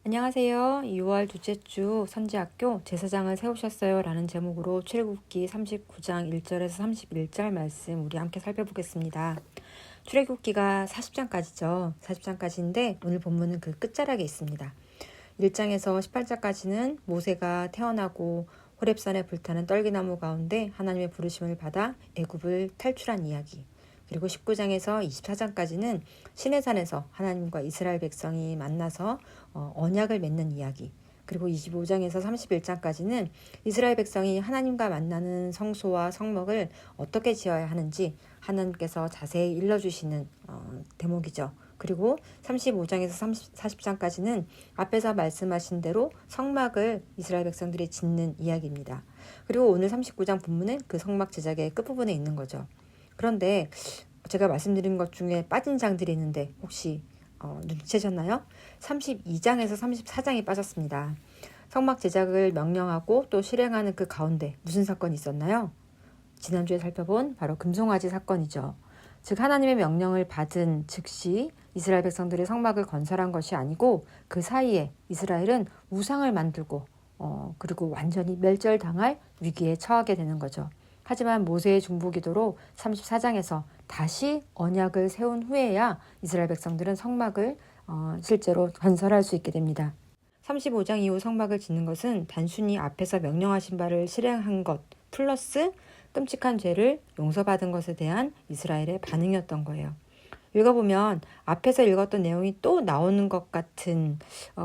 안녕하세요. 6월 둘째 주 선지학교 제사장을 세우셨어요 라는 제목으로 출애굽기 39장 1절에서 31절 말씀 우리 함께 살펴보겠습니다. 출애굽기가 40장까지죠. 40장까지인데 오늘 본문은 그 끝자락에 있습니다. 1장에서 18장까지는 모세가 태어나고 호렙산에 불타는 떨기나무 가운데 하나님의 부르심을 받아 애굽을 탈출한 이야기. 그리고 19장에서 24장까지는 시내산에서 하나님과 이스라엘 백성이 만나서 언약을 맺는 이야기. 그리고 25장에서 31장까지는 이스라엘 백성이 하나님과 만나는 성소와 성막을 어떻게 지어야 하는지 하나님께서 자세히 일러주시는 대목이죠. 그리고 35장에서 40장까지는 앞에서 말씀하신 대로 성막을 이스라엘 백성들이 짓는 이야기입니다. 그리고 오늘 39장 본문은 그 성막 제작의 끝부분에 있는 거죠. 그런데 제가 말씀드린 것 중에 빠진 장들이 있는데 혹시 눈치채셨나요? 32장에서 34장이 빠졌습니다. 성막 제작을 명령하고 또 실행하는 그 가운데 무슨 사건이 있었나요? 지난주에 살펴본 바로 금송아지 사건이죠. 즉 하나님의 명령을 받은 즉시 이스라엘 백성들이 성막을 건설한 것이 아니고 그 사이에 이스라엘은 우상을 만들고 그리고 완전히 멸절당할 위기에 처하게 되는 거죠. 하지만 모세의 중보기도로 34장에서 다시 언약을 세운 후에야 이스라엘 백성들은 성막을 실제로 건설할 수 있게 됩니다. 35장 이후 성막을 짓는 것은 단순히 앞에서 명령하신 바를 실행한 것 플러스 끔찍한 죄를 용서받은 것에 대한 이스라엘의 반응이었던 거예요. 읽어보면 앞에서 읽었던 내용이 또 나오는 것 같은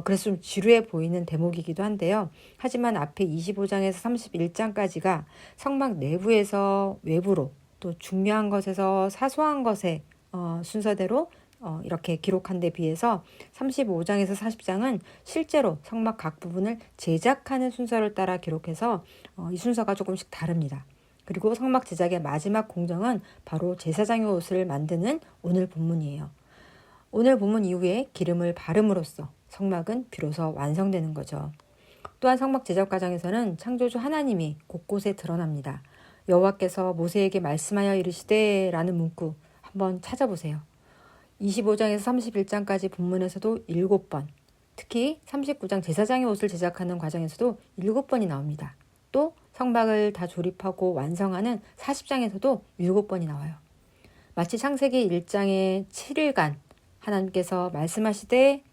그래서 좀 지루해 보이는 대목이기도 한데요. 하지만 앞에 25장에서 31장까지가 성막 내부에서 외부로 또 중요한 것에서 사소한 것의 순서대로 이렇게 기록한 데 비해서 35장에서 40장은 실제로 성막 각 부분을 제작하는 순서를 따라 기록해서 이 순서가 조금씩 다릅니다. 그리고 성막 제작의 마지막 공정은 바로 제사장의 옷을 만드는 오늘 본문이에요. 오늘 본문 이후에 기름을 바름으로써 성막은 비로소 완성되는 거죠. 또한 성막 제작 과정에서는 창조주 하나님이 곳곳에 드러납니다. 여호와께서 모세에게 말씀하여 이르시되 라는 문구 한번 찾아보세요. 25장에서 31장까지 본문에서도 7번, 특히 39장 제사장의 옷을 제작하는 과정에서도 7번이 나옵니다. 또 성막을 다 조립하고 완성하는 40장에서도 7번이 나와요. 마치 창세기 1장의 7일간 하나님께서 말씀하시되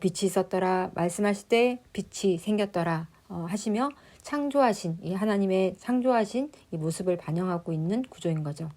빛이 있었더라, 말씀하시되 빛이 생겼더라 하시며 창조하신 이 하나님의 창조하신 이 모습을 반영하고 있는 구조인 거죠.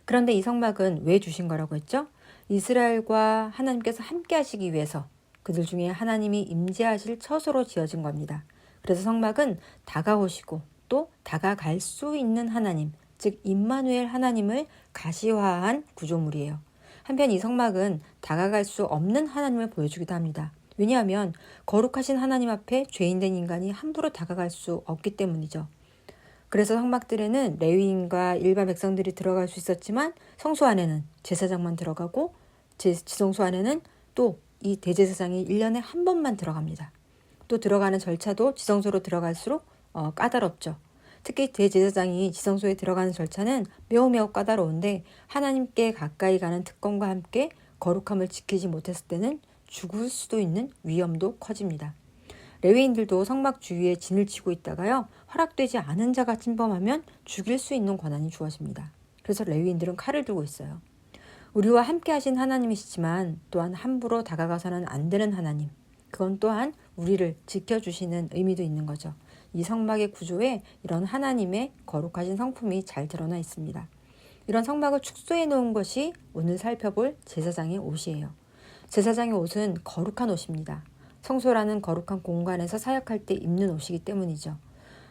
그런데 이 성막은 왜 주신 거라고 했죠? 이스라엘과 하나님께서 함께 하시기 위해서 그들 중에 하나님이 임재하실 처소로 지어진 겁니다. 그래서 성막은 다가오시고 또 다가갈 수 있는 하나님, 즉 임마누엘 하나님을 가시화한 구조물이에요. 한편 이 성막은 다가갈 수 없는 하나님을 보여주기도 합니다. 왜냐하면 거룩하신 하나님 앞에 죄인된 인간이 함부로 다가갈 수 없기 때문이죠. 그래서 성막들에는 레위인과 일반 백성들이 들어갈 수 있었지만 성소 안에는 제사장만 들어가고 지성소 안에는 또 이 대제사장이 1년에 한 번만 들어갑니다. 또 들어가는 절차도 지성소로 들어갈수록 까다롭죠. 특히 대제사장이 지성소에 들어가는 절차는 매우 까다로운데 하나님께 가까이 가는 특권과 함께 거룩함을 지키지 못했을 때는 죽을 수도 있는 위험도 커집니다. 레위인들도 성막 주위에 진을 치고 있다가요. 허락되지 않은 자가 침범하면 죽일 수 있는 권한이 주어집니다. 그래서 레위인들은 칼을 들고 있어요. 우리와 함께 하신 하나님이시지만 또한 함부로 다가가서는 안 되는 하나님. 그건 또한 우리를 지켜주시는 의미도 있는 거죠. 이 성막의 구조에 이런 하나님의 거룩하신 성품이 잘 드러나 있습니다. 이런 성막을 축소해 놓은 것이 오늘 살펴볼 제사장의 옷이에요. 제사장의 옷은 거룩한 옷입니다. 성소라는 거룩한 공간에서 사역할 때 입는 옷이기 때문이죠.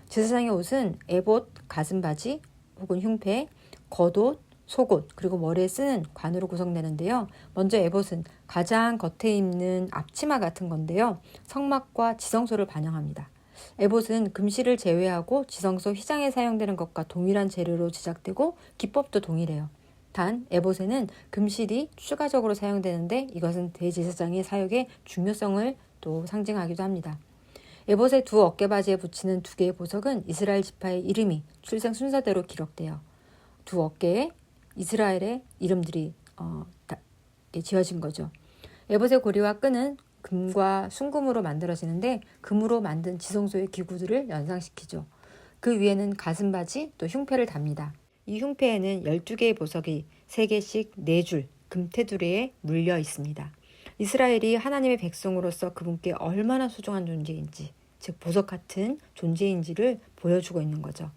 제사장의 옷은 에봇, 가슴바지 혹은 흉패, 겉옷, 속옷 그리고 머리에 쓰는 관으로 구성되는데요. 먼저 에봇은 가장 겉에 입는 앞치마 같은 건데요. 성막과 지성소를 반영합니다. 에봇은 금실을 제외하고 지성소 휘장에 사용되는 것과 동일한 재료로 제작되고 기법도 동일해요. 단 에봇에는 금실이 추가적으로 사용되는데 이것은 대제사장의 사역의 중요성을 또 상징하기도 합니다. 에봇의 두 어깨바지에 붙이는 두 개의 보석은 이스라엘 지파의 이름이 출생 순서대로 기록돼요. 두 어깨에 이스라엘의 이름들이 지어진 거죠. 에봇의 고리와 끈은 금과 순금으로 만들어지는데 금으로 만든 지성소의 기구들을 연상시키죠. 그 위에는 가슴바지 또 흉패를 답니다. 이 흉패에는 12개의 보석이 3개씩 4줄 금테두리에 물려 있습니다. 이스라엘이 하나님의 백성으로서 그분께 얼마나 소중한 존재인지, 즉 보석 같은 존재인지를 보여주고 있는 거죠.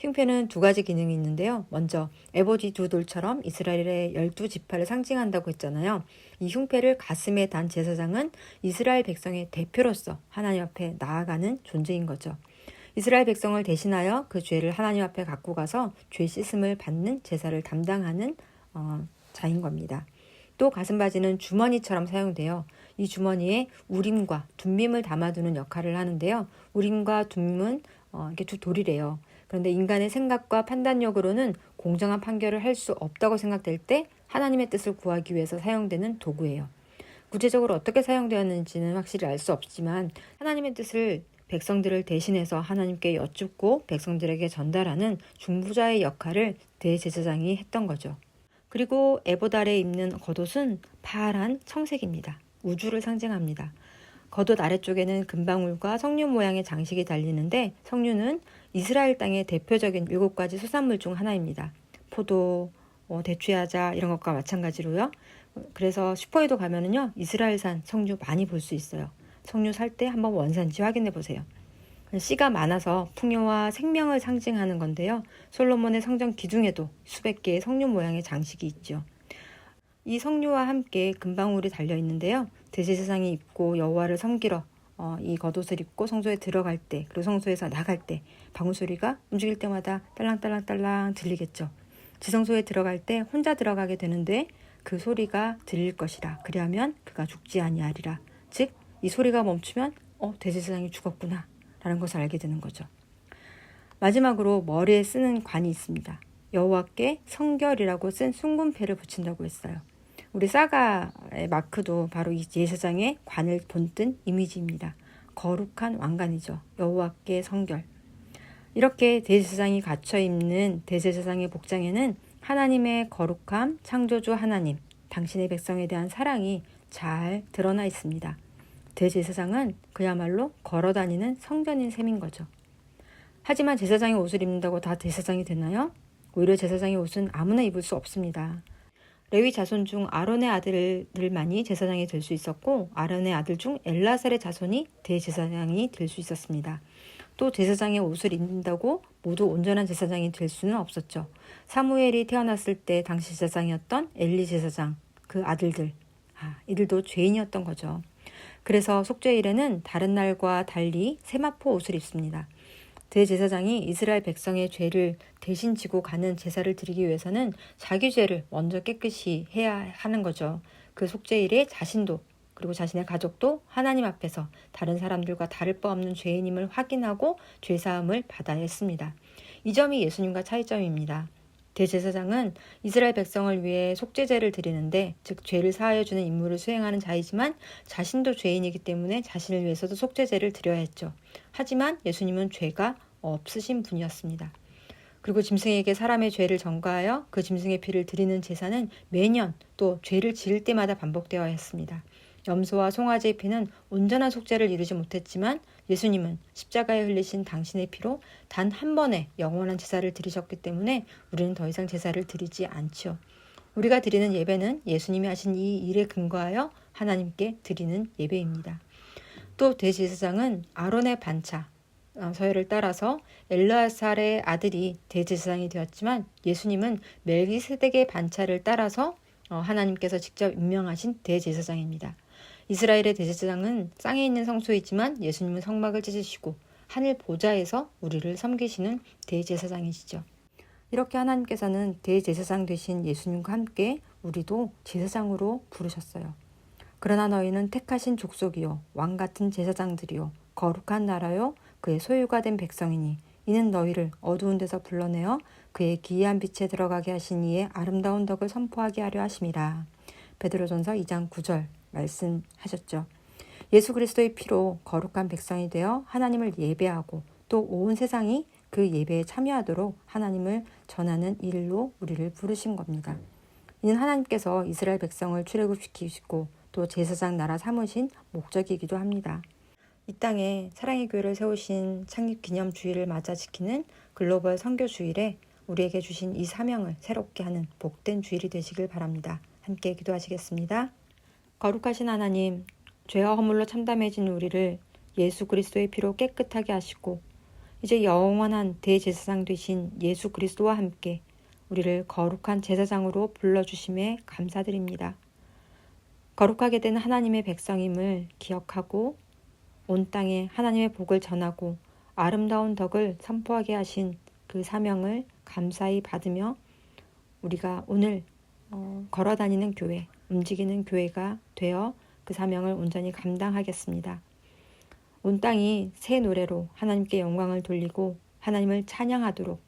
흉패는 2가지 기능이 있는데요. 먼저 에보디 2돌처럼 이스라엘의 12지파를 상징한다고 했잖아요. 이 흉패를 가슴에 단 제사장은 이스라엘 백성의 대표로서 하나님 앞에 나아가는 존재인 거죠. 이스라엘 백성을 대신하여 그 죄를 하나님 앞에 갖고 가서 죄 씻음을 받는 제사를 담당하는 자인 겁니다. 또 가슴바지는 주머니처럼 사용돼요. 이 주머니에 우림과 둠밈을 담아두는 역할을 하는데요. 우림과 둠밈은 이렇게 2돌이래요. 그런데 인간의 생각과 판단력으로는 공정한 판결을 할 수 없다고 생각될 때 하나님의 뜻을 구하기 위해서 사용되는 도구예요. 구체적으로 어떻게 사용되었는지는 확실히 알 수 없지만 하나님의 뜻을 백성들을 대신해서 하나님께 여쭙고 백성들에게 전달하는 중보자의 역할을 대제사장이 했던 거죠. 그리고 에봇 아래 입는 겉옷은 파란 청색입니다. 우주를 상징합니다. 겉옷 아래쪽에는 금방울과 석류 모양의 장식이 달리는데 석류는 이스라엘 땅의 대표적인 7가지 수산물 중 하나입니다. 포도, 대추야자 이런 것과 마찬가지로요. 그래서 슈퍼에도 가면은요 이스라엘산 석류 많이 볼 수 있어요. 석류 살 때 한번 원산지 확인해 보세요. 씨가 많아서 풍요와 생명을 상징하는 건데요. 솔로몬의 성전 기둥에도 수백 개의 석류 모양의 장식이 있죠. 이 석류와 함께 금방울이 달려 있는데요. 대제사장이 입고 여호와를 섬기러 이 겉옷을 입고 성소에 들어갈 때 그리고 성소에서 나갈 때 방울 소리가 움직일 때마다 딸랑딸랑딸랑 들리겠죠. 지성소에 들어갈 때 혼자 들어가게 되는데 그 소리가 들릴 것이라. 그리하면 그가 죽지 아니하리라. 즉 이 소리가 멈추면 대제사장이 죽었구나 라는 것을 알게 되는 거죠. 마지막으로 머리에 쓰는 관이 있습니다. 여호와께 성결이라고 쓴 순금패를 붙인다고 했어요. 우리 사가의 마크도 바로 이 제사장의 관을 본뜬 이미지입니다. 거룩한 왕관이죠. 여호와께 성결. 이렇게 대제사장이 갖춰 입는 대제사장의 복장에는 하나님의 거룩함, 창조주 하나님, 당신의 백성에 대한 사랑이 잘 드러나 있습니다. 대제사장은 그야말로 걸어다니는 성전인 셈인 거죠. 하지만 제사장의 옷을 입는다고 다 제사장이 되나요? 오히려 제사장의 옷은 아무나 입을 수 없습니다. 레위 자손 중 아론의 아들들만이 제사장이 될 수 있었고 아론의 아들 중 엘라살의 자손이 대제사장이 될 수 있었습니다. 또 제사장의 옷을 입는다고 모두 온전한 제사장이 될 수는 없었죠. 사무엘이 태어났을 때 당시 제사장이었던 엘리 제사장, 그 아들들, 이들도 죄인이었던 거죠. 그래서 속죄일에는 다른 날과 달리 세마포 옷을 입습니다. 대제사장이 이스라엘 백성의 죄를 대신 지고 가는 제사를 드리기 위해서는 자기 죄를 먼저 깨끗이 해야 하는 거죠. 그 속죄일에 자신도 그리고 자신의 가족도 하나님 앞에서 다른 사람들과 다를 바 없는 죄인임을 확인하고 죄사함을 받아야 했습니다. 이 점이 예수님과 차이점입니다. 대제사장은 이스라엘 백성을 위해 속죄제를 드리는데 즉 죄를 사하여 주는 임무를 수행하는 자이지만 자신도 죄인이기 때문에 자신을 위해서도 속죄제를 드려야 했죠. 하지만 예수님은 죄가 없으신 분이었습니다. 그리고 짐승에게 사람의 죄를 전가하여 그 짐승의 피를 드리는 제사는 매년 또 죄를 지을 때마다 반복되어야 했습니다. 염소와 송아지의 피는 온전한 속죄를 이루지 못했지만 예수님은 십자가에 흘리신 당신의 피로 단 한 번의 영원한 제사를 드리셨기 때문에 우리는 더 이상 제사를 드리지 않죠. 우리가 드리는 예배는 예수님이 하신 이 일에 근거하여 하나님께 드리는 예배입니다. 또 대제사장은 아론의 반차, 서열을 따라서 엘르아살의 아들이 대제사장이 되었지만 예수님은 멜기세덱의 반차를 따라서 하나님께서 직접 임명하신 대제사장입니다. 이스라엘의 대제사장은 땅에 있는 성소이지만 예수님은 성막을 찢으시고 하늘 보좌에서 우리를 섬기시는 대제사장이시죠. 이렇게 하나님께서는 대제사장 되신 예수님과 함께 우리도 제사장으로 부르셨어요. 그러나 너희는 택하신 족속이요 왕 같은 제사장들이요 거룩한 나라요 그의 소유가 된 백성이니 이는 너희를 어두운 데서 불러내어 그의 기이한 빛에 들어가게 하신 이의 아름다운 덕을 선포하게 하려 하심이라. 베드로전서 2장 9절 말씀하셨죠. 예수 그리스도의 피로 거룩한 백성이 되어 하나님을 예배하고 또 온 세상이 그 예배에 참여하도록 하나님을 전하는 일로 우리를 부르신 겁니다. 이는 하나님께서 이스라엘 백성을 출애굽시키시고 또 제사장 나라 삼으신 목적이기도 합니다. 이 땅에 사랑의 교회를 세우신 창립기념주일을 맞아 지키는 글로벌 선교주일에 우리에게 주신 이 사명을 새롭게 하는 복된 주일이 되시길 바랍니다. 함께 기도하시겠습니다. 거룩하신 하나님, 죄와 허물로 참담해진 우리를 예수 그리스도의 피로 깨끗하게 하시고 이제 영원한 대제사장 되신 예수 그리스도와 함께 우리를 거룩한 제사장으로 불러주심에 감사드립니다. 거룩하게 된 하나님의 백성임을 기억하고 온 땅에 하나님의 복을 전하고 아름다운 덕을 선포하게 하신 그 사명을 감사히 받으며 우리가 오늘 걸어다니는 교회, 움직이는 교회가 되어 그 사명을 온전히 감당하겠습니다. 온 땅이 새 노래로 하나님께 영광을 돌리고 하나님을 찬양하도록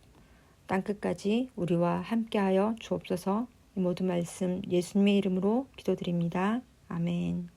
땅끝까지 우리와 함께하여 주옵소서. 이 모든 말씀 예수님의 이름으로 기도드립니다. 아멘.